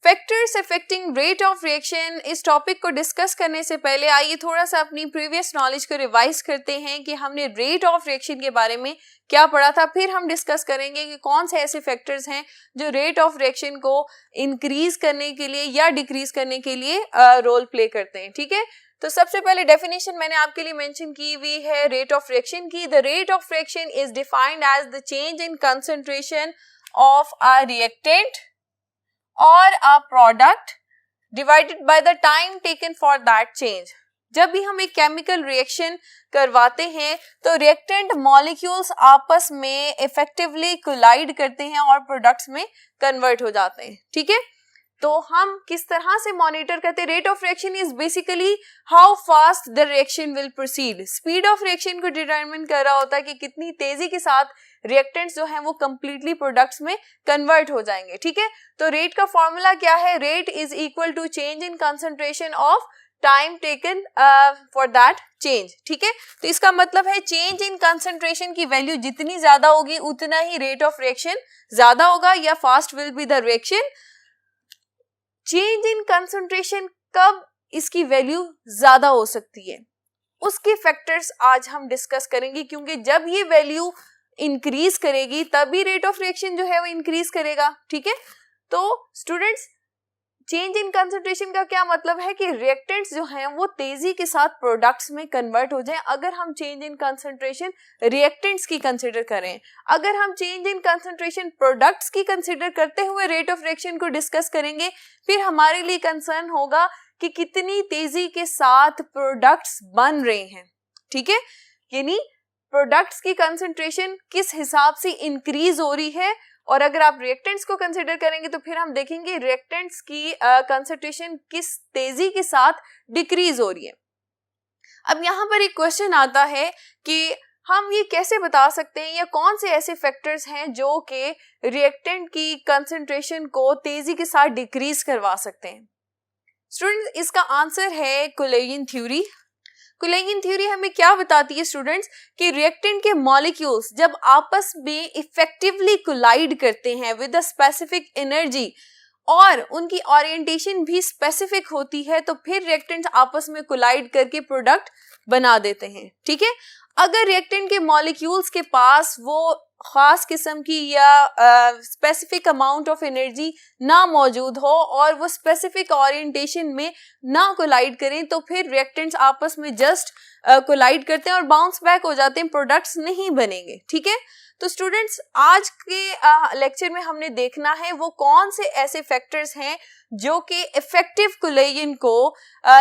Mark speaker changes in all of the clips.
Speaker 1: Factors affecting rate of reaction, इस topic को discuss करने से पहले आइए थोड़ा सा अपनी प्रीवियस नॉलेज को रिवाइज करते हैं कि हमने रेट ऑफ रिएक्शन के बारे में क्या पढ़ा था। फिर हम डिस्कस करेंगे कि कौन से ऐसे फैक्टर्स हैं जो रेट ऑफ रिएक्शन को इंक्रीज करने के लिए या डिक्रीज करने के लिए रोल प्ले करते हैं। ठीक है, तो सबसे पहले डेफिनेशन मैंने आपके लिए मेंशन की हुई है रेट ऑफ रिएक्शन की। The rate of reaction is defined as the change in concentration of a reactant और a product divided by the time taken for that change। जब भी हम एक केमिकल रिएक्शन करवाते हैं तो रिएक्टेंट मॉलिक्यूल्स आपस में इफेक्टिवली कोलाइड करते हैं और प्रोडक्ट्स में कन्वर्ट हो जाते हैं। ठीक है, तो हम किस तरह से मॉनिटर करते हैं? Rate of reaction is basically how fast the reaction will proceed. Speed of reaction को डिटरमिन कर रहा होता है कि कितनी तेजी के साथ रिएक्टेंट्स जो हैं वो कंप्लीटली प्रोडक्ट्स में कन्वर्ट हो जाएंगे। ठीक है, तो रेट का फॉर्मूला क्या है? Rate is equal to change in concentration of time taken for that change. ठीक है, तो इसका मतलब है चेंज इन कंसंट्रेशन की वैल्यू जितनी ज्यादा होगी उतना ही रेट ऑफ रिएक्शन ज्यादा होगा या fast will be the reaction. Change in concentration कब इसकी वैल्यू ज्यादा हो सकती है उसके फैक्टर्स आज हम डिस्कस करेंगे, क्योंकि जब ये वैल्यू इंक्रीज करेगी तभी रेट ऑफ रिएक्शन जो है वो इंक्रीज करेगा। ठीक है, तो स्टूडेंट्स चेंज इन कंसंट्रेशन का क्या मतलब है कि रिएक्टेंट्स जो हैं वो तेजी के साथ प्रोडक्ट्स में कन्वर्ट हो जाएं। अगर हम चेंज इन कंसंट्रेशन रिएक्टेंट्स की कंसीडर करें, अगर हम चेंज इन कंसंट्रेशन प्रोडक्ट्स की कंसीडर करते हुए रेट ऑफ रिएक्शन को डिस्कस करेंगे, फिर हमारे लिए कंसर्न होगा कि कितनी तेजी के साथ प्रोडक्ट्स बन रहे हैं। ठीक है, यानी प्रोडक्ट्स की कंसंट्रेशन किस हिसाब से इंक्रीज हो रही है, और अगर आप रिएक्टेंट्स को कंसीडर करेंगे तो फिर हम देखेंगे रिएक्टेंट्स की कंसंट्रेशन किस तेजी के साथ डिक्रीज हो रही है। अब यहाँ पर एक क्वेश्चन आता है कि हम ये कैसे बता सकते हैं या कौन से ऐसे फैक्टर्स हैं जो कि रिएक्टेंट की कंसंट्रेशन को तेजी के साथ डिक्रीज करवा सकते हैं। स्टूडेंट्स, इसका आंसर है कुलेगिन थ्योरी। कुलेगिन थ्योरी हमें क्या बताती है स्टूडेंट्स कि रिएक्टेंट के मॉलिक्यूल्स जब आपस में इफेक्टिवली कोलाइड करते हैं विद अ स्पेसिफिक एनर्जी और उनकी ओरिएंटेशन भी स्पेसिफिक होती है तो फिर रिएक्टेंट्स आपस में कोलाइड करके प्रोडक्ट बना देते हैं। ठीक है, अगर रिएक्टेंट के मॉलिक्यूल्स के पास वो खास किस्म की या स्पेसिफिक अमाउंट ऑफ एनर्जी ना मौजूद हो और वो स्पेसिफिक ओरिएंटेशन में ना कोलाइड करें तो फिर रिएक्टेंट्स आपस में जस्ट कोलाइड करते हैं और बाउंस बैक हो जाते हैं, प्रोडक्ट्स नहीं बनेंगे। ठीक है, तो स्टूडेंट्स आज के लेक्चर में हमने देखना है वो कौन से ऐसे फैक्टर्स हैं जो कि इफेक्टिव कोलाइजन को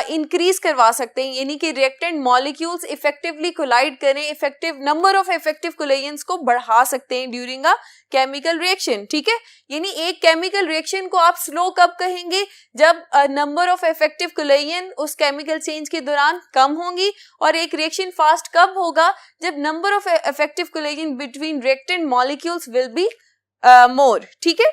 Speaker 1: इंक्रीज करवा सकते हैं, यानी कि रिएक्टेंट मॉलिक्यूल्स इफेक्टिवली कोलाइड करें, इफेक्टिव नंबर ऑफ इफेक्टिव कोलाइजन्स को बढ़ा सकते हैं ड्यूरिंग अ केमिकल रिएक्शन। ठीक है, यानी एक केमिकल रिएक्शन को आप स्लो कब कहेंगे? जब नंबर ऑफ इफेक्टिव कोलाइजन उस केमिकल चेंज के दौरान कम होंगी, और एक रिएक्शन फास्ट कब होगा? जब number of effective collision between reactant molecules will be more. ठीक है,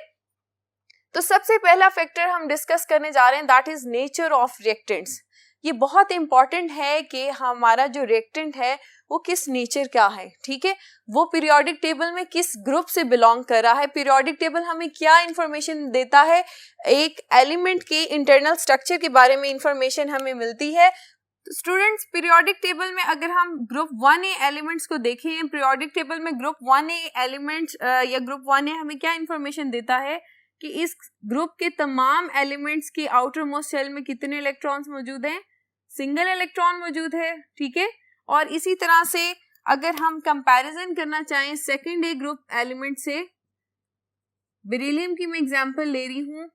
Speaker 1: तो सबसे पहला फैक्टर हम डिस्कस करने जा रहे हैं that is nature of reactants. ये बहुत इंपॉर्टेंट है कि हमारा जो रिएक्टेंट है वो किस नेचर का है। ठीक है, वो पीरियोडिक टेबल में किस ग्रुप से बिलोंग कर रहा है। पीरियोडिक टेबल हमें क्या इंफॉर्मेशन देता है? एक एलिमेंट के इंटरनल स्ट्रक्चर के बारे में इंफॉर्मेशन हमें मिलती है। स्टूडेंट्स, पीरियोडिक टेबल में अगर हम ग्रुप 1A एलिमेंट्स को देखें, पीरियोडिक टेबल में ग्रुप 1A एलिमेंट्स या ग्रुप 1A हमें क्या इंफॉर्मेशन देता है कि इस ग्रुप के तमाम एलिमेंट्स की आउटर मोस्ट शेल में कितने इलेक्ट्रॉन्स मौजूद हैं? सिंगल इलेक्ट्रॉन मौजूद है। ठीक है, और इसी तरह से अगर हम कंपैरिजन करना चाहें सेकेंड ए ग्रुप एलिमेंट से, बेरिलियम की मैं एग्जांपल ले रही हूं,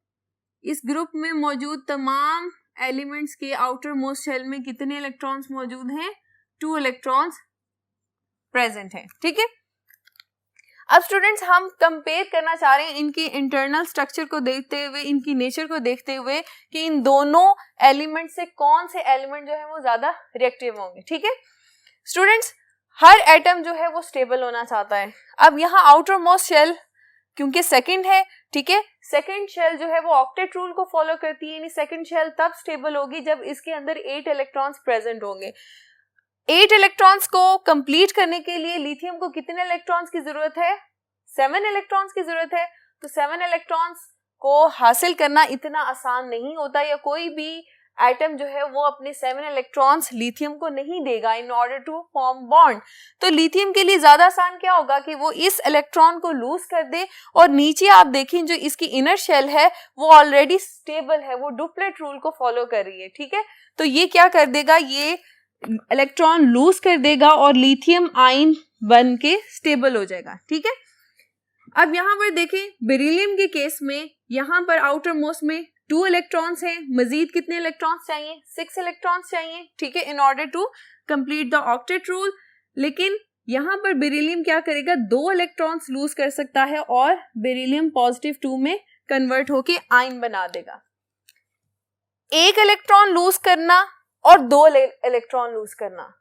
Speaker 1: इस ग्रुप में मौजूद तमाम एलिमेंट्स के आउटर मोस्ट शेल में कितने इलेक्ट्रॉन्स मौजूद हैं? 2 इलेक्ट्रॉन्स प्रेजेंट हैं। ठीक है, अब स्टूडेंट्स हम कंपेयर करना चाह रहे हैं इनके इंटरनल स्ट्रक्चर को देखते हुए, इनकी नेचर को देखते हुए कि इन दोनों एलिमेंट से कौन से एलिमेंट जो है वो ज्यादा रिएक्टिव होंगे। ठीक है स्टूडेंट्स, हर एटम जो है वो स्टेबल होना चाहता है। अब यहाँ आउटर मोस्ट शेल क्योंकि सेकंड है, ठीक है, सेकंड शेल जो है वो ऑक्टेट रूल को फॉलो करती है, यानी सेकंड शेल तब स्टेबल होगी जब इसके अंदर 8 इलेक्ट्रॉन्स प्रेजेंट होंगे। 8 इलेक्ट्रॉन्स को कंप्लीट करने के लिए लिथियम को कितने इलेक्ट्रॉन्स की जरूरत है? 7 इलेक्ट्रॉन्स की जरूरत है। तो 7 इलेक्ट्रॉन्स को हासिल करना इतना आसान नहीं होता, या कोई भी एटम जो है वो अपने 7 इलेक्ट्रॉन्स लिथियम को नहीं देगा in order to form bond. तो लिथियम के लिए ज्यादा आसान क्या होगा कि वो इस इलेक्ट्रॉन को लूज कर दे, और नीचे आप देखें जो इसकी इनर शेल है वो ऑलरेडी स्टेबल है, वो डुप्लेट रूल को फॉलो कर रही है, ठीक है। तो ये क्या कर देगा, ये इलेक्ट्रॉन लूज कर देगा और लिथियम आयन बन के स्टेबल हो जाएगा, ठीक है। अब यहाँ पर देखें बेरिलियम के केस में यहाँ पर आउटर मोस्ट में 2 इलेक्ट्रॉन्स हैं, मजीद कितने इलेक्ट्रॉन्स चाहिए, 6 इलेक्ट्रॉन्स चाहिए, ठीक है, in order to complete the octet rule. लेकिन यहाँ पर बेरिलियम क्या करेगा, 2 इलेक्ट्रॉन्स लूज कर सकता है और बेरिलियम +2 में कन्वर्ट होके आयन बना देगा। 1 इलेक्ट्रॉन लूज करना और 2 इलेक्ट्रॉन लूज करना,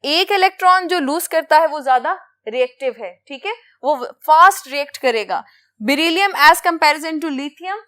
Speaker 1: 1 इलेक्ट्रॉन जो लूज करता है वो ज्यादा रिएक्टिव है, ठीक है, वो फास्ट रिएक्ट करेगा। Beryllium as comparison to lithium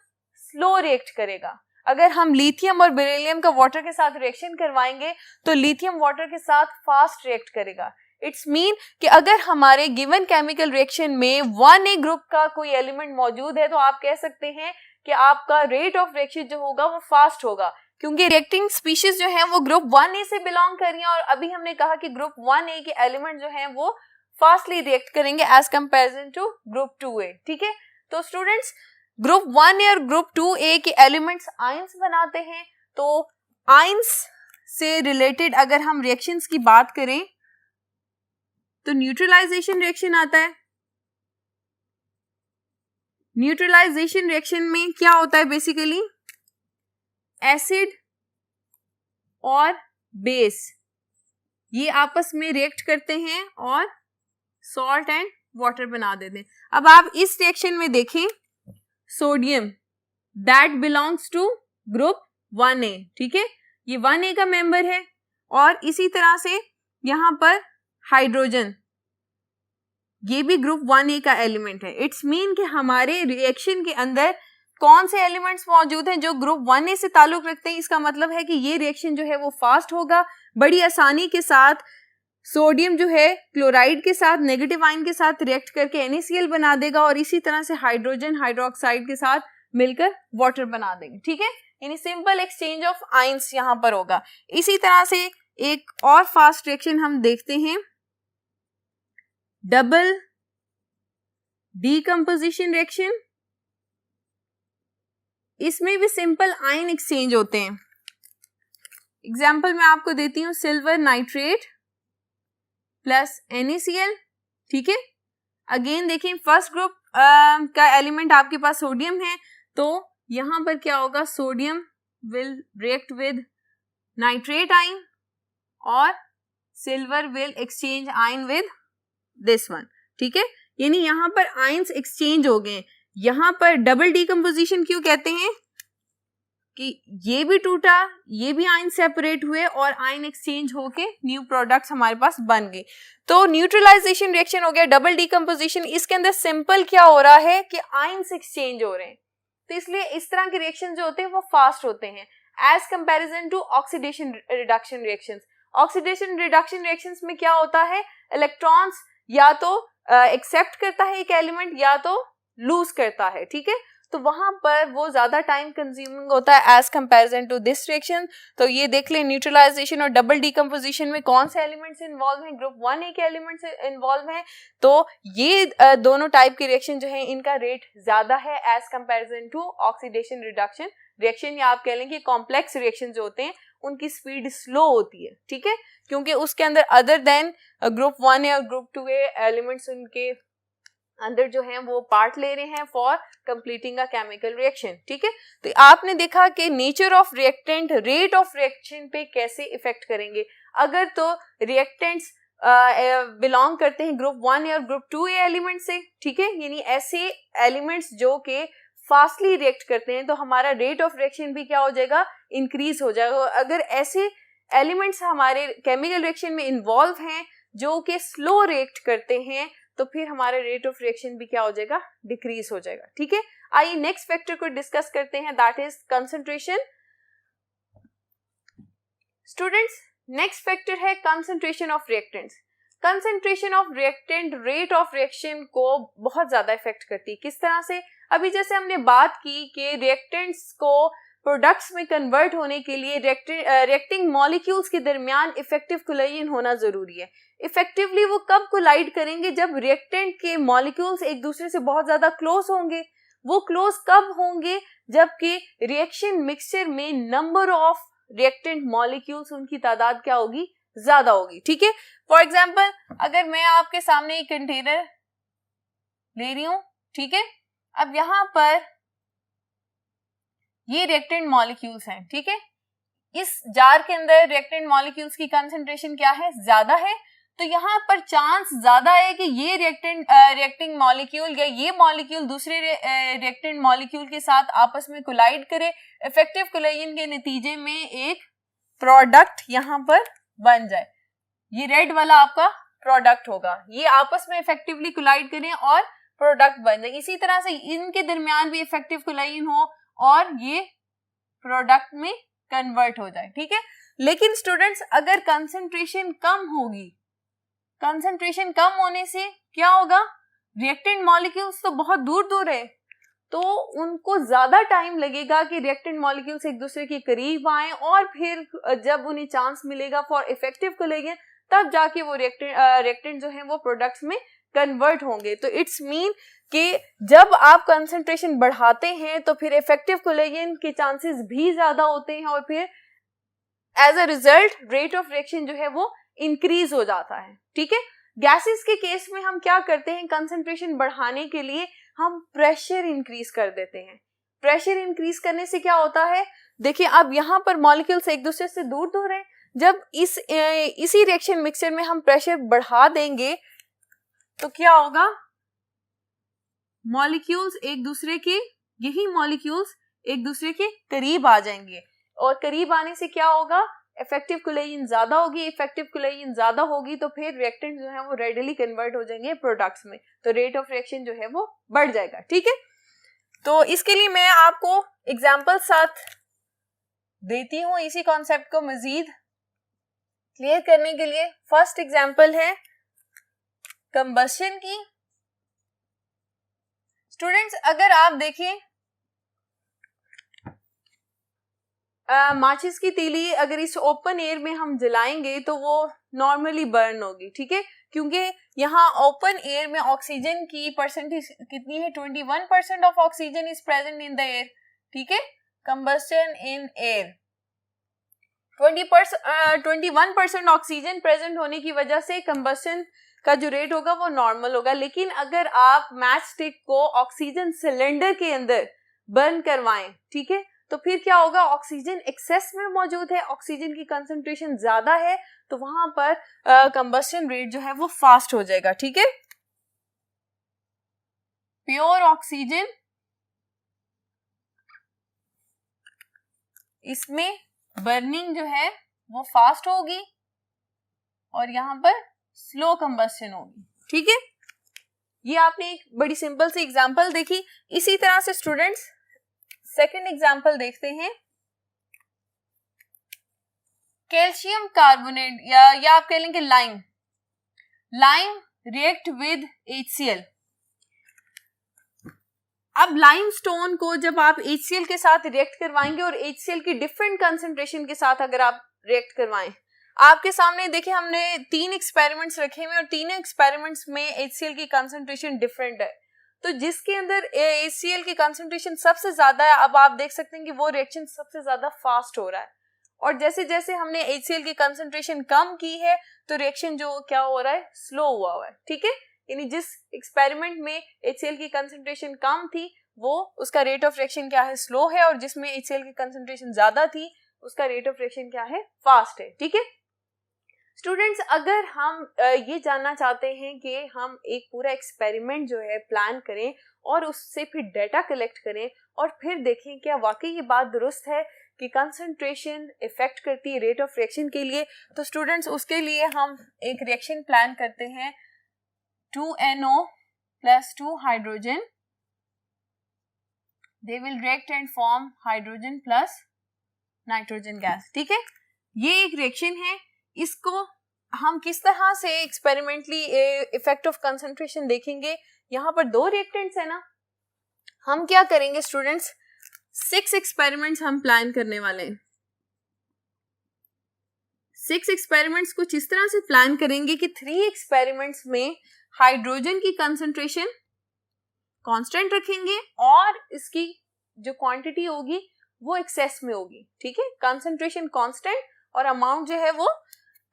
Speaker 1: slow react करेगा। अगर हम लिथियम और बेरिलियम का वाटर के साथ रिएक्शन करवाएंगे तो लिथियम वाटर के साथ फास्ट रिएक्ट करेगा। इट्स मीन कि अगर हमारे गिवन केमिकल रिएक्शन में 1A ग्रुप का कोई एलिमेंट मौजूद है तो आप कह सकते हैं कि आपका रेट ऑफ रिएक्शन जो होगा वो फास्ट होगा, क्योंकि रिएक्टिंग स्पीशीज जो हैं वो ग्रुप 1A से बिलोंग कर रही हैं, और अभी हमने कहा कि ग्रुप 1A के एलिमेंट जो हैं वो फास्टली रिएक्ट करेंगे as comparison to group 2A, ठीक है। तो स्टूडेंट्स ग्रुप 1A और ग्रुप 2A के एलिमेंट्स आयंस बनाते हैं। तो आयंस से रिलेटेड अगर हम रिएक्शंस की बात करें तो न्यूट्रलाइजेशन रिएक्शन आता है। न्यूट्रलाइजेशन रिएक्शन में क्या होता है, बेसिकली एसिड और बेस ये आपस में रिएक्ट करते हैं और सॉल्ट एंड वाटर बना देते हैं। अब आप इस रिएक्शन में देखें sodium that belongs to group 1A, ठीक है, ये 1A का मेंबर है, और इसी तरह से यहाँ पर हाइड्रोजन ये भी ग्रुप 1A का एलिमेंट है। इट्स मीन कि हमारे रिएक्शन के अंदर कौन से एलिमेंट्स मौजूद हैं जो ग्रुप 1A से ताल्लुक रखते हैं। इसका मतलब है कि ये रिएक्शन जो है वो फास्ट होगा, बड़ी आसानी के साथ सोडियम जो है क्लोराइड के साथ नेगेटिव आयन के साथ रिएक्ट करके NaCl बना देगा, और इसी तरह से हाइड्रोजन हाइड्रोक्साइड के साथ मिलकर वाटर बना देंगे, ठीक है। यानी सिंपल एक्सचेंज ऑफ आयंस यहाँ पर होगा। इसी तरह से एक और फास्ट रिएक्शन हम देखते हैं, डबल डीकंपोजिशन रिएक्शन। इसमें भी सिंपल आयन एक्सचेंज होते हैं। एग्जाम्पल मैं आपको देती हूँ, सिल्वर नाइट्रेट प्लस NaCl, ठीक है। अगेन देखें फर्स्ट ग्रुप का एलिमेंट आपके पास सोडियम है, तो यहां पर क्या होगा, sodium will react with nitrate ion और silver will exchange ion with this one, ठीक है। यानी यहां पर आयंस एक्सचेंज हो गए। यहां पर डबल डीकंपोजिशन क्यों कहते हैं कि ये भी टूटा, ये भी आयन सेपरेट हुए और आयन एक्सचेंज होके न्यू प्रोडक्ट्स हमारे पास बन गए। तो न्यूट्रलाइजेशन रिएक्शन हो गया, डबल डीकंपोजिशन। इसके अंदर सिंपल क्या हो रहा है कि आयंस एक्सचेंज हो रहे हैं, तो इसलिए इस तरह के रिएक्शन जो होते हैं वो फास्ट होते हैं as comparison to oxidation reduction reactions. Oxidation reduction reactions में क्या होता है, इलेक्ट्रॉन्स या तो एक्सेप्ट करता है एक एलिमेंट या तो लूज करता है, ठीक है। तो वहां पर वो ज्यादा टाइम कंज्यूमिंग होता है as comparison to this reaction. तो ये देख लें न्यूट्रलाइजेशन और डबल डीकंपोजिशन में कौन से एलिमेंट्स इन्वॉल्व हैं, ग्रुप 1A के एलिमेंट्स इन्वॉल्व हैं। तो ये दोनों टाइप के रिएक्शन जो है इनका रेट ज्यादा है as comparison to oxidation reduction reaction, या आप कह लें कि कॉम्प्लेक्स रिएक्शन जो होते हैं उनकी स्पीड स्लो होती है, ठीक है, क्योंकि उसके अंदर अदर देन ग्रुप 1A और ग्रुप 2A एलिमेंट्स उनके अंदर जो है वो पार्ट ले रहे हैं for completing a chemical reaction, ठीक है। तो आपने देखा कि nature of reactant rate of reaction पे कैसे इफेक्ट करेंगे। अगर तो रिएक्टेंट्स बिलोंग करते हैं ग्रुप 1A और ग्रुप 2A एलिमेंट से, ठीक है, यानी ऐसे एलिमेंट्स जो कि फास्टली रिएक्ट करते हैं, तो हमारा रेट ऑफ रिएक्शन भी क्या हो जाएगा, इंक्रीज हो जाएगा। अगर ऐसे एलिमेंट्स हमारे केमिकल रिएक्शन में इन्वॉल्व हैं जो कि स्लो रिएक्ट करते हैं, तो फिर हमारा रेट ऑफ रिएक्शन भी क्या हो जाएगा, डिक्रीज हो जाएगा, ठीक है। आइए नेक्स्ट फैक्टर को डिस्कस करते हैं, that is concentration. Students next factor है concentration of reactants. Concentration of reactant rate of reaction को बहुत ज्यादा इफेक्ट करती है। किस तरह से, अभी जैसे हमने बात की कि रिएक्टेंट्स को प्रोडक्ट्स में कन्वर्ट होने के लिए रिएक्टिंग मॉलिक्यूल्स के दरमियान इफेक्टिव कोलाजन होना जरूरी है। इफेक्टिवली वो कब कोलाइड करेंगे, जब रिएक्टेंट के मॉलिक्यूल्स एक दूसरे से बहुत ज्यादा क्लोज होंगे। वो क्लोज कब होंगे, जबकि रिएक्शन मिक्सचर में नंबर ऑफ रिएक्टेंट मॉलिक्यूल्स, उनकी तादाद क्या होगी, ज्यादा होगी। ठीक है, फॉर एग्जाम्पल अगर मैं आपके सामने एक कंटेनर ले रही हूं, ठीक है, अब यहां पर ये रिएक्टेंट मॉलिक्यूल्स हैं, ठीक है, इस जार के अंदर रिएक्टेंट मॉलिक्यूल्स की कंसंट्रेशन क्या है, ज्यादा है, तो यहाँ पर चांस ज्यादा है कि ये रिएक्टिंग मॉलिक्यूल या ये मॉलिक्यूल दूसरे रिएक्टेंट मॉलिक्यूल के साथ आपस में कोलाइड करे, इफेक्टिव कोलाजन के नतीजे में एक प्रोडक्ट यहाँ पर बन जाए। ये रेड वाला आपका प्रोडक्ट होगा, ये आपस में इफेक्टिवली कोलाइड करें और प्रोडक्ट बन जाए। इसी तरह से इनके दरमियान भी इफेक्टिव कोलाजन हो और ये प्रोडक्ट में कन्वर्ट हो जाए। ठीक है, लेकिन स्टूडेंट्स अगर कंसंट्रेशन कम होगी, कंसंट्रेशन कम होने से क्या होगा, रिएक्टेंट मॉलिक्यूल्स तो बहुत दूर दूर है, तो उनको ज्यादा टाइम लगेगा कि रिएक्टेंट मॉलिक्यूल्स एक दूसरे के करीब आए, और फिर जब उन्हें चांस मिलेगा फॉर इफेक्टिव कोलाजन, तब जाके वो रिएक्टेंट जो है वो प्रोडक्ट्स में कन्वर्ट होंगे। तो इट्स मीन कि जब आप कंसंट्रेशन बढ़ाते हैं तो फिर इफेक्टिव कोलाजन के चांसेस भी ज्यादा होते हैं, और फिर as a result rate of reaction जो है वो इंक्रीज हो जाता है। ठीक है, गैसेस के केस में हम क्या करते हैं, कंसंट्रेशन बढ़ाने के लिए हम प्रेशर इंक्रीज कर देते हैं। प्रेशर इंक्रीज करने से क्या होता है, देखिए अब यहाँ पर मॉलिक्यूल्स एक दूसरे से दूर दूर हैं, जब इसी रिएक्शन मिक्सचर में हम प्रेशर बढ़ा देंगे तो क्या होगा, मॉलिक्यूल्स एक दूसरे के, यही मॉलिक्यूल्स एक दूसरे के करीब आ जाएंगे, और करीब आने से क्या होगा, इफेक्टिव कोलाजन ज्यादा होगी। इफेक्टिव कोलाजन ज्यादा होगी तो फिर रिएक्टेंट जो है वो रेडिली कन्वर्ट हो जाएंगे प्रोडक्ट्स में, तो रेट ऑफ रिएक्शन जो है वो बढ़ जाएगा। ठीक है, तो इसके लिए मैं आपको एग्जांपल साथ देती हूँ इसी कॉन्सेप्ट को मजीद क्लियर करने के लिए। फर्स्ट एग्जांपल है कंबशन की। स्टूडेंट्स अगर आप देखें माचिस की तीली अगर इस ओपन एयर में हम जलाएंगे तो वो नॉर्मली बर्न होगी। ठीक है, क्योंकि यहाँ ओपन एयर में ऑक्सीजन की परसेंटेज कितनी है, 21% of oxygen is present in the air. ठीक है, combustion in air 21% oxygen present होने की वजह से कंबस्टन का जो रेट होगा वो नॉर्मल होगा। लेकिन अगर आप मैच स्टिक को ऑक्सीजन सिलेंडर के अंदर बर्न करवाएं, ठीक है, तो फिर क्या होगा, ऑक्सीजन एक्सेस में मौजूद है, ऑक्सीजन की कंसंट्रेशन ज्यादा है, तो वहां पर कंबस्टन रेट जो है वो फास्ट हो जाएगा। ठीक है, प्योर ऑक्सीजन इसमें बर्निंग जो है वो फास्ट होगी और यहाँ पर स्लो कंबस्टन होगी। ठीक है, ये आपने एक बड़ी सिंपल सी एग्जांपल देखी। इसी तरह से स्टूडेंट्स सेकंड एग्जांपल देखते हैं, कैल्शियम कार्बोनेट या आप कह लेंगे लाइम रिएक्ट विद HCl। अब लाइम स्टोन को जब आप HCl के साथ रिएक्ट करवाएंगे और HCl की डिफरेंट कंसंट्रेशन के साथ अगर आप रिएक्ट करवाएं, आपके सामने देखिए हमने 3 एक्सपेरिमेंट्स रखे हुए और तीनों एक्सपेरिमेंट्स में HCl की कंसंट्रेशन डिफरेंट है। तो जिसके अंदर HCl की कंसंट्रेशन सबसे ज्यादा है, अब आप देख सकते हैं कि वो रिएक्शन सबसे ज्यादा फास्ट हो रहा है, और जैसे जैसे हमने HCl की कंसंट्रेशन कम की है तो रिएक्शन जो क्या हो रहा है, स्लो हुआ है। ठीक है, यानी जिस एक्सपेरिमेंट में HCl की कंसंट्रेशन कम थी वो उसका रेट ऑफ रिएक्शन क्या है, स्लो है, और जिसमें HCl की कंसंट्रेशन ज्यादा थी उसका रेट ऑफ रिएक्शन क्या है, फास्ट है। ठीक है स्टूडेंट्स, अगर हम ये जानना चाहते हैं कि हम एक पूरा एक्सपेरिमेंट जो है प्लान करें और उससे फिर डेटा कलेक्ट करें और फिर देखें क्या वाकई ये बात दुरुस्त है कि कंसंट्रेशन इफेक्ट करती है रेट ऑफ रिएक्शन के लिए, तो स्टूडेंट्स उसके लिए हम एक रिएक्शन प्लान करते हैं 2NO plus 2 hydrogen, they will react and form hydrogen plus nitrogen gas। ठीक है, ये एक रिएक्शन है, इसको हम किस तरह से एक्सपेरिमेंटली इफेक्ट ऑफ कंसंट्रेशन देखेंगे। यहाँ पर 2 रिएक्टेंट्स है ना, हम क्या करेंगे स्टूडेंट्स, 6 एक्सपेरिमेंट्स हम प्लान करने वाले हैं। 6 एक्सपेरिमेंट्स कुछ इस तरह से प्लान करेंगे कि 3 एक्सपेरिमेंट्स में हाइड्रोजन की कंसंट्रेशन कांस्टेंट रखेंगे और इसकी जो क्वांटिटी होगी वो एक्सेस में होगी, ठीक है। कंसंट्रेशन कांस्टेंट और अमाउंट जो है वो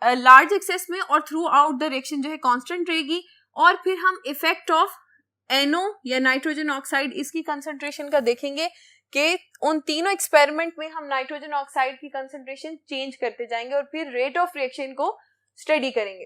Speaker 1: लार्ज एक्सेस में और थ्रू आउट द रिएक्शन जो है कांस्टेंट रहेगी। और फिर हम इफेक्ट ऑफ NO या नाइट्रोजन ऑक्साइड इसकी कंसंट्रेशन का देखेंगे कि उन तीनों एक्सपेरिमेंट में हम नाइट्रोजन ऑक्साइड की कंसंट्रेशन चेंज करते जाएंगे और फिर रेट ऑफ रिएक्शन को स्टडी करेंगे।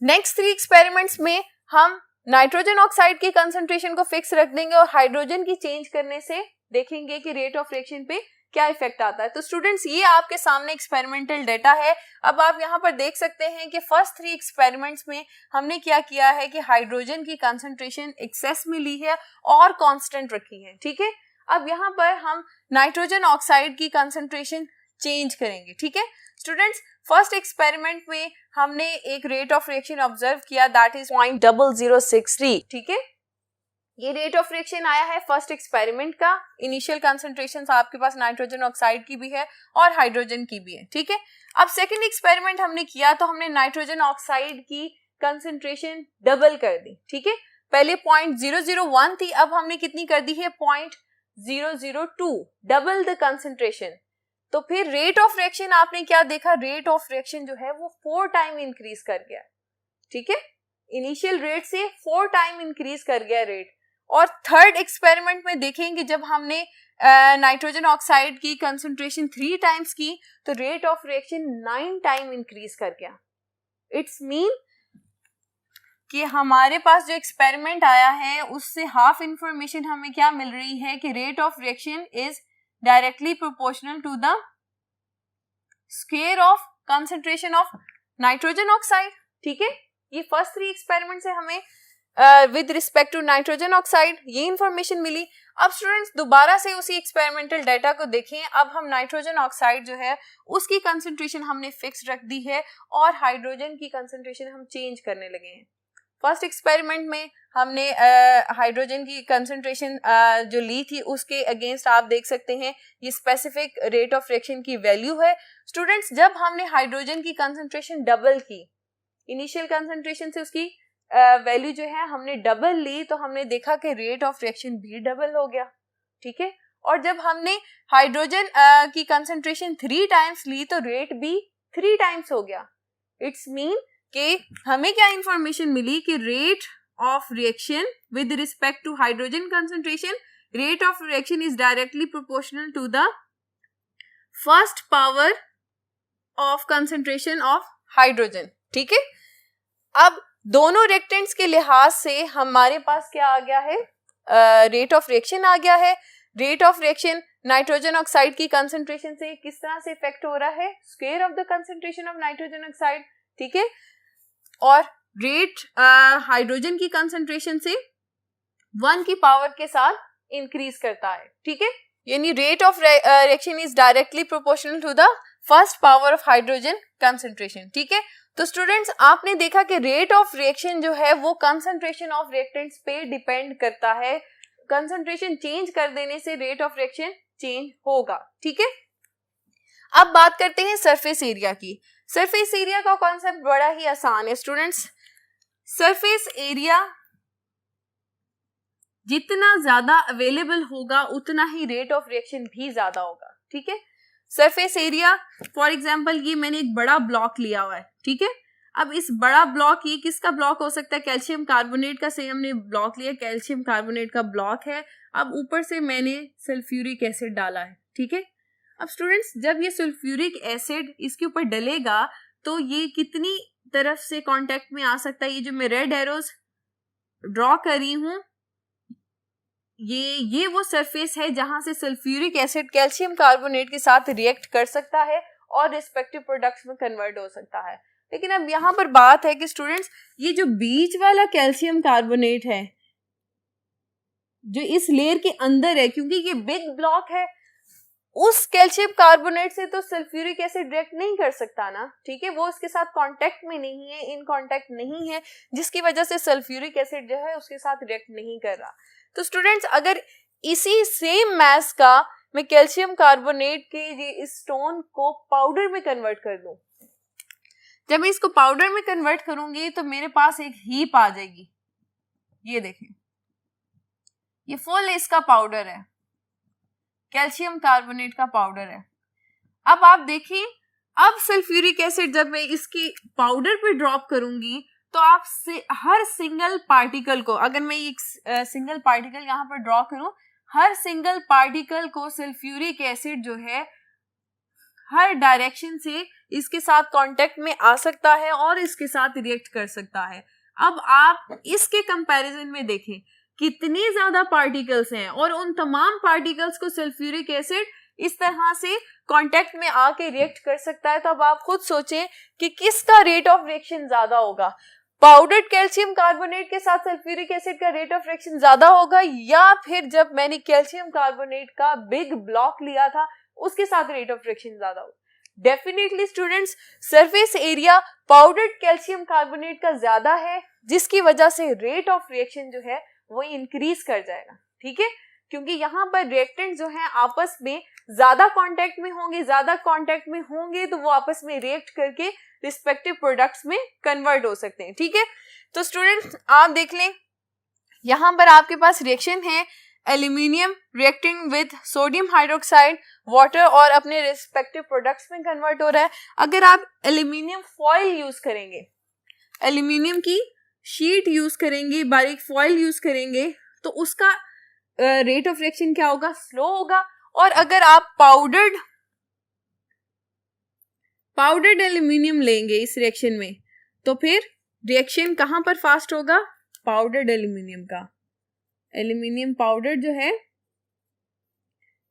Speaker 1: नेक्स्ट 3 एक्सपेरिमेंट्स में हम नाइट्रोजन ऑक्साइड की कंसंट्रेशन को फिक्स रख देंगे और हाइड्रोजन की चेंज करने से देखेंगे कि रेट ऑफ रिएक्शन पे क्या इफेक्ट आता है। तो स्टूडेंट्स ये आपके सामने एक्सपेरिमेंटल डेटा है। अब आप यहाँ पर देख सकते हैं कि फर्स्ट 3 एक्सपेरिमेंट्स में हमने क्या किया है कि हाइड्रोजन की कंसंट्रेशन एक्सेस में ली है और कांस्टेंट रखी है, ठीक है। अब यहाँ पर हम नाइट्रोजन ऑक्साइड की कंसंट्रेशन चेंज करेंगे, ठीक है। स्टूडेंट्स फर्स्ट एक्सपेरिमेंट में हमने एक रेट ऑफ रिएक्शन ऑब्जर्व किया दैट इज 0.0063, ठीक है। ये रेट ऑफ रिएक्शन आया है फर्स्ट एक्सपेरिमेंट का। इनिशियल कंसंट्रेशंस आपके पास नाइट्रोजन ऑक्साइड की भी है और हाइड्रोजन की भी है, ठीक है। अब सेकंड एक्सपेरिमेंट हमने किया तो हमने नाइट्रोजन ऑक्साइड की कंसंट्रेशन डबल कर दी, ठीक है। पहले 0.001 थी, अब हमने कितनी कर दी है 0.002, डबल द कंसंट्रेशन। तो फिर रेट ऑफ रिएक्शन आपने क्या देखा, रेट ऑफ रिएक्शन जो है वो 4 टाइम इंक्रीज कर गया, ठीक है। इनिशियल रेट से 4 टाइम इंक्रीज कर गया रेट। और थर्ड एक्सपेरिमेंट में देखेंगे जब हमने नाइट्रोजन ऑक्साइड की कंसंट्रेशन 3 टाइम्स की तो rate of reaction 9 time increase कर गया। इट्स मीन कि हमारे पास जो एक्सपेरिमेंट आया है उससे हाफ इंफॉर्मेशन हमें क्या मिल रही है कि rate of reaction is directly proportional to the square of concentration of nitrogen oxide, ठीक है। ये फर्स्ट 3 एक्सपेरिमेंट से हमें with respect to nitrogen oxide ये इंफॉर्मेशन मिली। अब स्टूडेंट्स दोबारा से उसी एक्सपेरिमेंटल डाटा को देखें। अब हम नाइट्रोजन ऑक्साइड जो है उसकी कंसंट्रेशन हमने फिक्स रख दी है और हाइड्रोजन की कंसंट्रेशन हम चेंज करने लगे हैं। फर्स्ट एक्सपेरिमेंट में हमने हाइड्रोजन की कंसंट्रेशन जो ली थी उसके अगेंस्ट आप देख सकते हैं ये स्पेसिफिक रेट ऑफ रिएक्शन की वैल्यू है। स्टूडेंट्स जब हमने हाइड्रोजन की कंसंट्रेशन डबल की, इनिशियल कंसंट्रेशन से उसकी वैल्यू जो है हमने डबल ली तो हमने देखा कि रेट ऑफ रिएक्शन भी डबल हो गया, ठीक है। और जब हमने हाइड्रोजन की कंसंट्रेशन 3 टाइम्स ली तो रेट भी 3 टाइम्स हो गया। इट्स मीन कि हमें क्या इंफॉर्मेशन मिली कि rate of reaction with respect to hydrogen concentration, rate of reaction is directly proportional to the first power of concentration of hydrogen, ठीक है। अब दोनों रिएक्टेंट्स के लिहाज से हमारे पास क्या आ गया है, रेट ऑफ रिएक्शन आ गया है। Rate of reaction nitrogen oxide की कंसंट्रेशन से किस तरह से इफेक्ट हो रहा है, square of the concentration of nitrogen oxide, ठीक है। और रेट हाइड्रोजन की कंसंट्रेशन से 1 की पावर के साथ इंक्रीज करता है, ठीक है। यानी rate of reaction is directly proportional to the first power of hydrogen concentration, ठीक है। तो स्टूडेंट्स आपने देखा कि रेट ऑफ रिएक्शन जो है वो कंसंट्रेशन ऑफ रिएक्टेंट्स पे डिपेंड करता है। कंसंट्रेशन चेंज कर देने से रेट ऑफ रिएक्शन चेंज होगा, ठीक है। अब बात करते हैं सरफेस एरिया की। सरफेस एरिया का कॉन्सेप्ट बड़ा ही आसान है स्टूडेंट्स। सरफेस एरिया जितना ज्यादा अवेलेबल होगा उतना ही रेट ऑफ रिएक्शन भी ज्यादा होगा, ठीक है। सरफेस एरिया फॉर एग्जांपल ये मैंने एक बड़ा ब्लॉक लिया हुआ है, ठीक है। अब इस बड़ा ब्लॉक, ये किसका ब्लॉक हो सकता है, कैल्शियम कार्बोनेट का। से हमने ब्लॉक लिया, कैल्शियम कार्बोनेट का ब्लॉक है। अब ऊपर से मैंने सल्फ्यूरिक एसिड डाला है, ठीक है। अब स्टूडेंट्स जब ये सल्फ्यूरिक एसिड इसके ऊपर डलेगा तो ये कितनी तरफ से कांटेक्ट में आ सकता है, ये जो मैं रेड एरोज ड्रॉ कर रही हूं ये वो सरफेस है जहां से सल्फ्यूरिक एसिड कैल्शियम कार्बोनेट के साथ रिएक्ट कर सकता है और रिस्पेक्टिव प्रोडक्ट्स में कन्वर्ट हो सकता है। लेकिन अब यहाँ पर बात है कि स्टूडेंट्स ये जो बीच वाला कैल्शियम कार्बोनेट है जो इस लेयर के अंदर है, क्योंकि ये बिग ब्लॉक है उस कैल्शियम कार्बोनेट से तो सल्फ्यूरिक एसिड रिएक्ट नहीं कर सकता ना, ठीक है, वो उसके साथ कांटेक्ट में नहीं है, इन कांटेक्ट नहीं है, जिसकी वजह से सल्फ्यूरिक एसिड जो है उसके साथ रिएक्ट नहीं कर रहा। तो स्टूडेंट्स, अगर इसी सेम मास का मैं कैल्शियम कार्बोनेट के ये स्टोन को पाउडर में कन्वर्ट कर दूं, जब मैं इसको पाउडर में कन्वर्ट करूंगी तो मेरे पास एक हीप आ जाएगी। ये देखें, ये फुल इसका पाउडर है, कैल्शियम कार्बोनेट का पाउडर है। अब आप देखिए, अब सल्फ्यूरिक एसिड जब मैं इसकी पाउडर पे ड्रॉप करूंगी तो आप से हर सिंगल पार्टिकल को, अगर मैं एक सिंगल पार्टिकल यहाँ पर ड्रॉ करूं, हर सिंगल पार्टिकल को सल्फ्यूरिक एसिड जो है हर डायरेक्शन से इसके साथ कांटेक्ट में आ सकता है और इसके साथ रिएक्ट कर सकता है। अब आप इसके कंपैरिजन में देखें कितने ज्यादा पार्टिकल्स हैं और उन तमाम पार्टिकल्स को सल्फ्यूरिक एसिड इस तरह से कांटेक्ट में आके रिएक्ट कर सकता है। तो अब आप खुद सोचें कि किसका रेट ऑफ रिएक्शन ज्यादा होगा, पाउडर्ड कैल्शियम कार्बोनेट के साथ सल्फ्यूरिक एसिड का रेट ऑफ रिएक्शन ज्यादा होगा, या फिर जब मैंने कैल्शियम कार्बोनेट का बिग ब्लॉक लिया था उसके साथ रेट ऑफ रिएक्शन ज्यादा होगा। Definitely students, surface area powdered calcium carbonate का ज्यादा है, जिसकी वजह से रेट ऑफ रिएक्शन जो है वो इंक्रीज कर जाएगा, ठीक है, क्योंकि यहाँ पर रिएक्टेंट जो है आपस में ज्यादा कांटेक्ट में होंगे तो वो आपस में रिएक्ट करके रिस्पेक्टिव प्रोडक्ट्स में कन्वर्ट हो सकते हैं, ठीक है। तो स्टूडेंट्स, आप देख लें, यहाँ पर आपके पास रिएक्शन है aluminium reacting with sodium hydroxide water और अपने रिस्पेक्टिव प्रोडक्ट्स में कन्वर्ट हो रहा है। अगर आप एल्यूमिनियम फॉइल यूज करेंगे, एल्यूमिनियम की शीट यूज करेंगे, बारीक फॉइल यूज करेंगे, तो उसका रेट ऑफ रिएक्शन क्या होगा, स्लो होगा। और अगर आप पाउडर्ड एल्यूमिनियम लेंगे इस रिएक्शन में, तो फिर रिएक्शन कहां पर फास्ट होगा, पाउडर्ड एल्यूमिनियम का, एल्यूमिनियम पाउडर जो है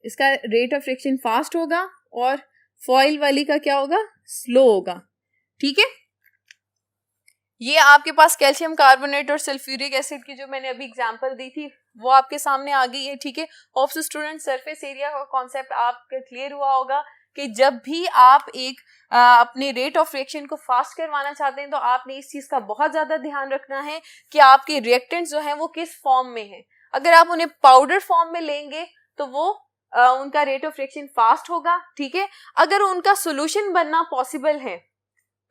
Speaker 1: इसका रेट ऑफ रिएक्शन फास्ट होगा और फॉइल वाली का क्या होगा, स्लो होगा, ठीक है। ये आपके पास कैल्शियम कार्बोनेट और सल्फ्यूरिक एसिड की जो मैंने अभी एग्जांपल दी थी वो आपके सामने आ गई है, ठीक है। Hope so student, surface area का कॉन्सेप्ट आपके क्लियर हुआ होगा कि जब भी आप एक अपने रेट ऑफ रिएक्शन को फास्ट करवाना चाहते हैं तो आपने इस चीज का बहुत ज्यादा ध्यान रखना है कि आपके रिएक्टेंट्स जो हैं वो किस फॉर्म में हैं। अगर आप उन्हें पाउडर फॉर्म में लेंगे तो वो उनका रेट ऑफ रिएक्शन फास्ट होगा, ठीक है। अगर उनका सोल्यूशन बनना पॉसिबल है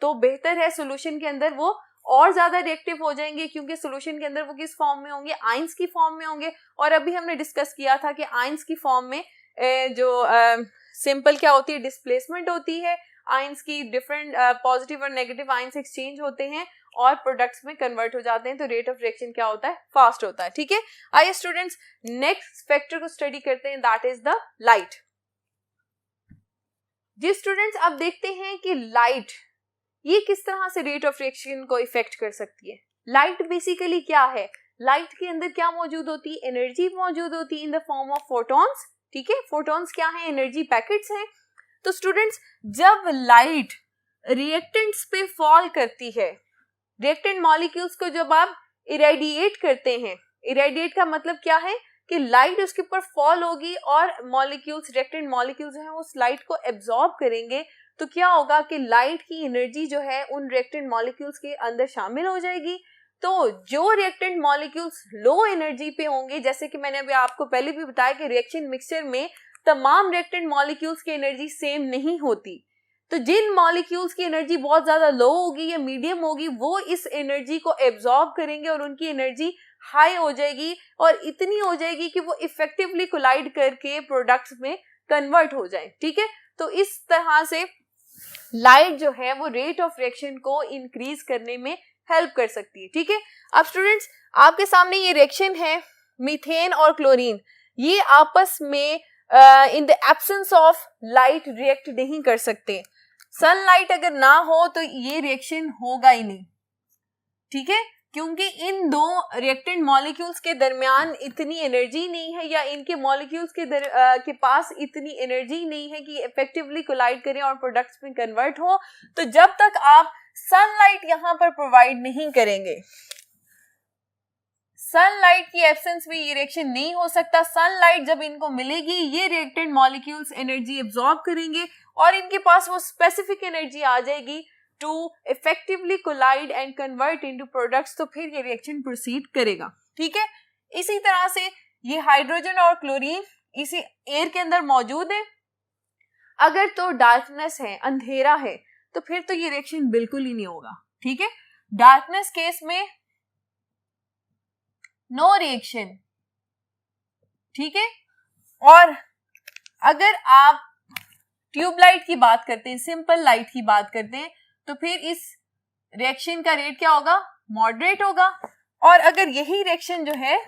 Speaker 1: तो बेहतर है, सोल्यूशन के अंदर वो और ज्यादा रिएक्टिव हो जाएंगे, क्योंकि सोल्यूशन के अंदर वो किस फॉर्म में होंगे, आयंस की फॉर्म में होंगे। और अभी हमने डिस्कस किया था कि आयंस की फॉर्म में जो सिंपल क्या होती है, डिस्प्लेसमेंट होती है, आयंस की डिफरेंट पॉजिटिव और नेगेटिव आयंस एक्सचेंज होते हैं और प्रोडक्ट्स में कन्वर्ट हो जाते हैं, तो रेट ऑफ रिएक्शन क्या होता है, फास्ट होता है, ठीक है। आइए स्टूडेंट्स, नेक्स्ट फैक्टर को स्टडी करते हैं, दैट इज द लाइट। जी स्टूडेंट्स, अब देखते हैं कि लाइट ये किस तरह से रेट ऑफ रिएक्शन को इफेक्ट कर सकती है। लाइट बेसिकली क्या है, लाइट के अंदर क्या मौजूद होती है, एनर्जी मौजूद होती है in the form of photons, ठीक है। फोटॉन्स क्या है, एनर्जी पैकेट्स हैं। तो स्टूडेंट्स, जब लाइट रिएक्टेंट्स पे फॉल करती है, रिएक्टेंट मॉलिक्यूल्स को जब आप इरेडिएट करते हैं, इरेडिएट का मतलब क्या है कि लाइट उसके ऊपर फॉल होगी और मॉलिक्यूल्स, रिएक्टेंट मॉलिक्यूल्स हैं, उस लाइट को एब्जॉर्ब करेंगे, तो क्या होगा कि लाइट की एनर्जी जो है उन रिएक्टेंट मॉलिक्यूल्स के अंदर शामिल हो जाएगी। तो जो रिएक्टेंट मॉलिक्यूल्स लो एनर्जी पे होंगे, जैसे कि मैंने अभी आपको पहले भी बताया कि रिएक्शन मिक्सचर में तमाम रिएक्टेंट मॉलिक्यूल्स की एनर्जी सेम नहीं होती, तो जिन मॉलिक्यूल्स की एनर्जी बहुत ज्यादा लो होगी या मीडियम होगी वो इस एनर्जी को एब्जॉर्ब करेंगे और उनकी एनर्जी हाई हो जाएगी और इतनी हो जाएगी कि वो इफेक्टिवली कोलाइड करके प्रोडक्ट्स में कन्वर्ट हो जाए, ठीक है। तो इस तरह से लाइट जो है वो रेट ऑफ रिएक्शन को इंक्रीज करने में हेल्प कर सकती है, ठीक है। अब स्टूडेंट्स, आपके सामने ये रिएक्शन है, मीथेन और क्लोरीन, ये आपस में in the absence of light react नहीं कर सकते। सनलाइट अगर ना हो तो ये रिएक्शन होगा ही नहीं, ठीक है, क्योंकि इन दो रिएक्टेंट मॉलिक्यूल्स के दरमियान इतनी एनर्जी नहीं है या इनके मॉलिक्यूल्स के पास इतनी एनर्जी नहीं है कि इफेक्टिवली कोलाइड करें और प्रोडक्ट्स में कन्वर्ट हो। तो जब तक आप सनलाइट यहां पर प्रोवाइड नहीं करेंगे, सनलाइट की एब्सेंस में ये रिएक्शन नहीं हो सकता। सनलाइट जब इनको मिलेगी ये रिएक्टेंट मॉलिक्यूल्स एनर्जी एब्जॉर्ब करेंगे और इनके पास वो स्पेसिफिक एनर्जी आ जाएगी to effectively collide and convert into products, तो फिर ये रिएक्शन प्रोसीड करेगा। ठीक है, इसी तरह से ये हाइड्रोजन और क्लोरीन इसी एयर के अंदर मौजूद है। अगर तो डार्कनेस है, अंधेरा है, तो फिर तो ये रिएक्शन बिल्कुल ही नहीं होगा। ठीक है, डार्कनेस केस में नो रिएक्शन। ठीक है, और अगर आप ट्यूबलाइट की बात करते हैं, सिंपल लाइट की बात करते हैं, तो फिर इस रिएक्शन का रेट क्या होगा, मॉडरेट होगा। और अगर यही रिएक्शन जो है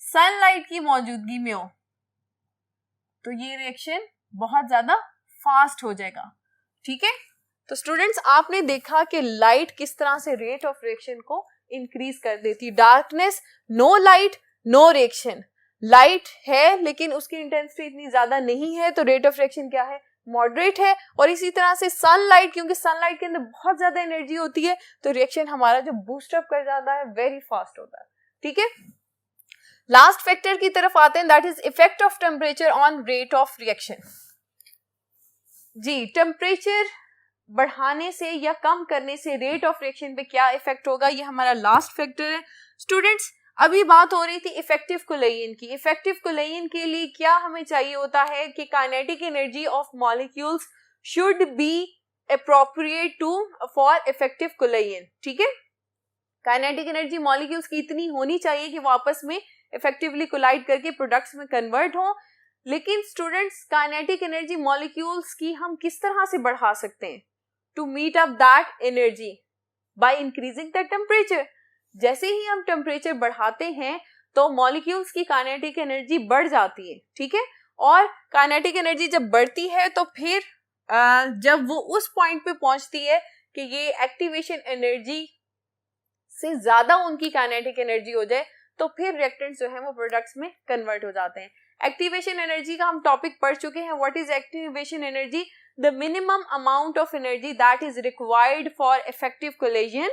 Speaker 1: सनलाइट की मौजूदगी में हो तो ये रिएक्शन बहुत ज्यादा फास्ट हो जाएगा। ठीक है, तो स्टूडेंट्स आपने देखा कि लाइट किस तरह से रेट ऑफ रिएक्शन को इंक्रीज कर देती। Darkness, no light, no reaction. Light है लेकिन उसकी इंटेंसिटी इतनी ज्यादा नहीं है, तो रेट ऑफ रिएक्शन क्या है, मॉडरेट है। और इसी तरह से सनलाइट, क्योंकि सनलाइट के अंदर बहुत ज्यादा एनर्जी होती है, तो रिएक्शन हमारा जो बूस्टअप कर जाता है वेरी फास्ट होता है। ठीक है, लास्ट फैक्टर की तरफ आते हैं, that is effect of temperature on rate of reaction. जी, टेम्परेचर बढ़ाने से या कम करने से रेट ऑफ रिएक्शन पे क्या इफेक्ट होगा, ये हमारा लास्ट फैक्टर है। स्टूडेंट्स अभी बात हो रही थी इफेक्टिव कोलेइन की। इफेक्टिव कोलेइन के लिए क्या हमें चाहिए होता है कि kinetic energy of molecules should be appropriate to for effective collision. ठीक है, काइनेटिक एनर्जी मॉलिक्यूल्स की इतनी होनी चाहिए कि वो आपस में इफेक्टिवली कोलाइड करके प्रोडक्ट्स में कन्वर्ट हो। लेकिन स्टूडेंट्स काइनेटिक एनर्जी मॉलिक्यूल्स की हम किस तरह से बढ़ा सकते हैं, to meet up that energy by increasing the temperature. जैसे ही हम टेम्परेचर बढ़ाते हैं तो मॉलिक्यूल्स की काइनेटिक एनर्जी बढ़ जाती है। ठीक है, और काइनेटिक एनर्जी जब बढ़ती है तो फिर जब वो उस पॉइंट पे पहुंचती है कि ये एक्टिवेशन एनर्जी से ज्यादा उनकी काइनेटिक एनर्जी हो जाए, तो फिर रिएक्टेंट्स जो है वो प्रोडक्ट्स में कन्वर्ट हो जाते हैं। एक्टिवेशन एनर्जी का हम टॉपिक पढ़ चुके हैं। What is activation energy, the minimum amount of energy that is required for effective collision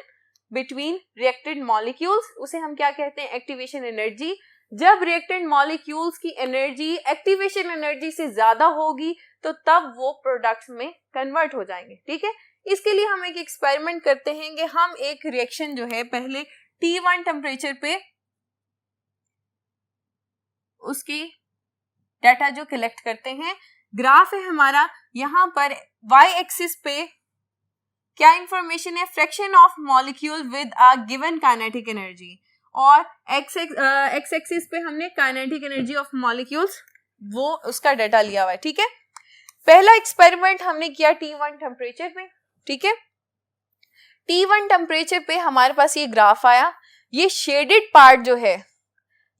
Speaker 1: between reactant molecules, उसे हम क्या कहते हैं, एक्टिवेशन एनर्जी। जब रिएक्टेंट मॉलिक्यूल्स की एनर्जी एक्टिवेशन एनर्जी से ज्यादा होगी तो तब वो प्रोडक्ट्स में कन्वर्ट हो जाएंगे। ठीक है, इसके लिए हम एक एक्सपेरिमेंट करते हैं कि हम एक रिएक्शन जो है पहले T1 टेम्परेचर पे उसकी डाटा जो कलेक्ट करते हैं। ग्राफ है हमारा, यहाँ पर y एक्सिस पे क्या इंफॉर्मेशन है, fraction of molecule with a given kinetic energy, और x एक्सिस पे हमने काइनेटिक एनर्जी ऑफ मॉलिक्यूल्स वो उसका डाटा लिया हुआ है। ठीक है, पहला एक्सपेरिमेंट हमने किया T1 टेम्परेचर पे। ठीक है, T1 टेम्परेचर पे हमारे पास ये ग्राफ आया। ये शेडेड पार्ट जो है,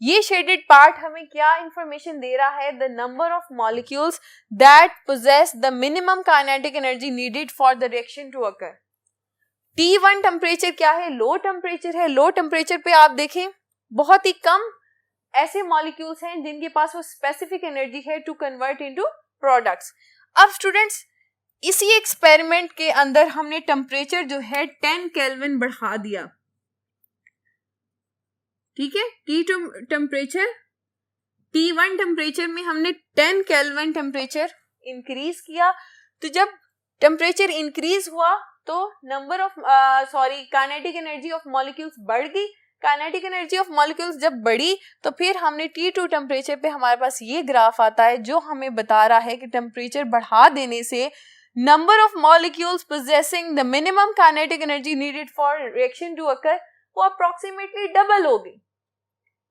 Speaker 1: ये शेडेड पार्ट हमें क्या इंफॉर्मेशन दे रहा है, the number of molecules that possess the minimum kinetic energy needed for the reaction to occur. T1 temperature क्या है, लो टेम्परेचर है। लो टेम्परेचर पे आप देखें बहुत ही कम ऐसे मॉलिक्यूल्स हैं जिनके पास वो स्पेसिफिक एनर्जी है टू कन्वर्ट इनटू प्रोडक्ट्स। अब स्टूडेंट्स इसी एक्सपेरिमेंट के अंदर हमने टेम्परेचर जो है 10 केल्विन बढ़ा दिया। ठीक है, T1 टेम्परेचर में हमने 10 केल्विन टेम्परेचर इंक्रीज किया। तो जब टेम्परेचर इंक्रीज हुआ तो number of kinetic energy of molecules बढ़ गई। काइनेटिक एनर्जी ऑफ मॉलिक्यूल्स जब बढ़ी तो फिर हमने T2 टेम्परेचर पे हमारे पास ये ग्राफ आता है जो हमें बता रहा है कि टेम्परेचर बढ़ा देने से number of molecules possessing the minimum kinetic energy needed for reaction to occur वो अप्रोक्सीमेटली डबल हो गई।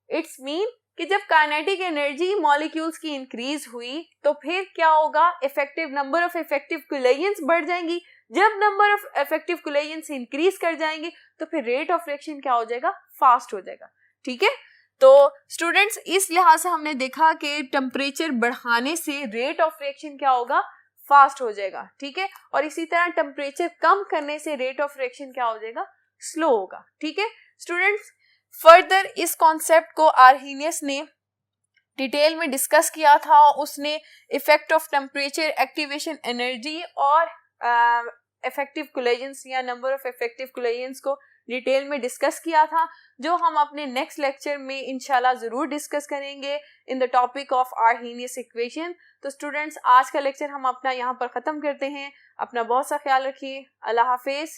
Speaker 1: इट्स मीन कि जब काइनेटिक एनर्जी मॉलिक्यूल्स की इंक्रीज हुई तो फिर क्या होगा, effective number of effective collisions बढ़ जाएंगी। जब number of effective collisions increase कर जाएंगे तो फिर रेट ऑफ रिएक्शन क्या हो जाएगा, फास्ट हो जाएगा। ठीक है, तो स्टूडेंट्स इस लिहाज से हमने देखा कि टेम्परेचर बढ़ाने से रेट ऑफ रिएक्शन क्या होगा, फास्ट हो जाएगा। ठीक है, और इसी तरह टेम्परेचर कम करने से रेट ऑफ रिएक्शन क्या हो जाएगा, स्लो होगा। ठीक है स्टूडेंट्स, फर्दर इस कॉन्सेप्ट को आर्हीनियस ने डिटेल में डिस्कस किया था। उसने effect of temperature, activation energy और इफेक्टिव कोलिजन्स या नंबर ऑफ इफेक्टिव कोलिजन्स को डिटेल में डिस्कस किया था, जो हम अपने नेक्स्ट लेक्चर में इंशाल्लाह ज़रूर डिस्कस करेंगे in the topic of Arrhenius equation. तो स्टूडेंट्स, आज का लेक्चर हम अपना यहाँ पर ख़त्म करते हैं। अपना बहुत सा ख्याल रखिए। अल्लाह हाफिज़।